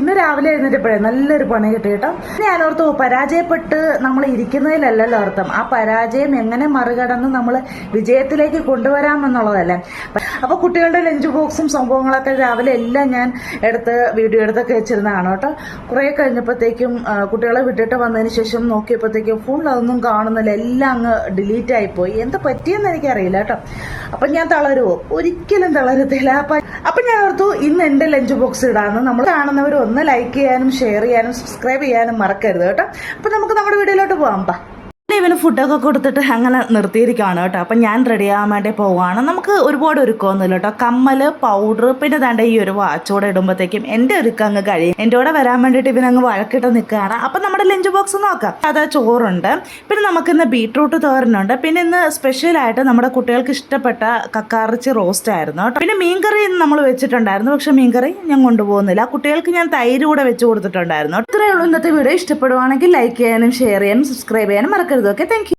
ഇന്ന് രാവിലെ എഴുന്നേറ്റപ്പോഴേ നല്ലൊരു പണി കിട്ടി കേട്ടോ. ഞാനോർത്തു പരാജയപ്പെട്ട് നമ്മൾ ഇരിക്കുന്നതിലല്ലല്ലോ അർത്ഥം, ആ പരാജയം എങ്ങനെ മറികടന്ന് നമ്മൾ വിജയത്തിലേക്ക് കൊണ്ടുവരാമെന്നുള്ളതല്ലേ. അപ്പൊ കുട്ടികളുടെ ലഞ്ച് ബോക്സും സംഭവങ്ങളൊക്കെ രാവിലെ എല്ലാം ഞാൻ വീഡിയോ എടുത്തൊക്കെ വെച്ചിരുന്നതാണ് കേട്ടോ. കുറെ കഴിഞ്ഞപ്പോഴത്തേക്കും കുട്ടികളെ വിട്ടിട്ട് വന്നതിന് ശേഷം നോക്കിയപ്പോഴത്തേക്കും ഫുൾ അതൊന്നും കാണുന്നില്ല, എല്ലാം അങ്ങ് ഡിലീറ്റ് ആയിപ്പോയി. എന്താ പറ്റിയെന്ന് എനിക്കറിയില്ല കേട്ടോ. അപ്പൊ ഞാൻ തളരുവോ? ഒരിക്കലും തളരത്തില്ല. അപ്പൊ ഞാൻ ഓർത്തു ഇന്ന് എന്റെ ലഞ്ച് ബോക്സ് ഇടാന്ന്. നമ്മൾ കാണുന്നവർ ഒന്ന് ലൈക്ക് ചെയ്യാനും ഷെയർ ചെയ്യാനും സബ്സ്ക്രൈബ് ചെയ്യാനും മറക്കരുത് കേട്ടോ. അപ്പൊ നമുക്ക് നമ്മുടെ വീഡിയോയിലോട്ട് പോകാം. ഇവന് ഫുഡൊക്കെ കൊടുത്തിട്ട് അങ്ങനെ നിർത്തിയിരിക്കുകയാണ് കേട്ടോ. അപ്പം ഞാൻ റെഡി ആകാൻ വേണ്ടി പോവുകയാണ്. നമുക്ക് ഒരുപാട് ഒരുക്കമൊന്നുമില്ല കേട്ടോ. കമ്മല്, പൗഡർ, പിന്നെ ദാണ്ട ഈ ഒരു വാച്ചോടെ ഇടുമ്പോഴത്തേക്കും എൻ്റെ ഒരുക്കം അങ്ങ് കഴിയും. എൻ്റെ കൂടെ വരാൻ വേണ്ടിയിട്ട് ഇവനങ്ങ് വഴക്കിട്ട് നിൽക്കുകയാണ്. അപ്പം നമ്മുടെ ലഞ്ച് ബോക്സ് നോക്കാം. അതാ ചോറുണ്ട്, പിന്നെ നമുക്കിന്ന് ബീട്രൂട്ട് തോരനുണ്ട്, പിന്നെ ഇന്ന് സ്പെഷ്യലായിട്ട് നമ്മുടെ കുട്ടികൾക്ക് ഇഷ്ടപ്പെട്ട കക്കാറിച്ചി റോസ്റ്റ് ആയിരുന്നു കേട്ടോ. പിന്നെ മീൻകറി നമ്മൾ വെച്ചിട്ടുണ്ടായിരുന്നു, പക്ഷെ മീൻകറി ഞാൻ കൊണ്ടുപോകുന്നില്ല. കുട്ടികൾക്ക് ഞാൻ തൈര് കൂടെ വെച്ച് കൊടുത്തിട്ടുണ്ടായിരുന്നു. ഇത്രയേ ഉള്ളൂ ഇന്നത്തെ വീഡിയോ. ഇഷ്ടപ്പെടുവാണെങ്കിൽ ലൈക്ക് ചെയ്യാനും ഷെയർ ചെയ്യാനും സബ്സ്ക്രൈബ് ചെയ്യാനും മറക്കരുത്. Okay, thank you.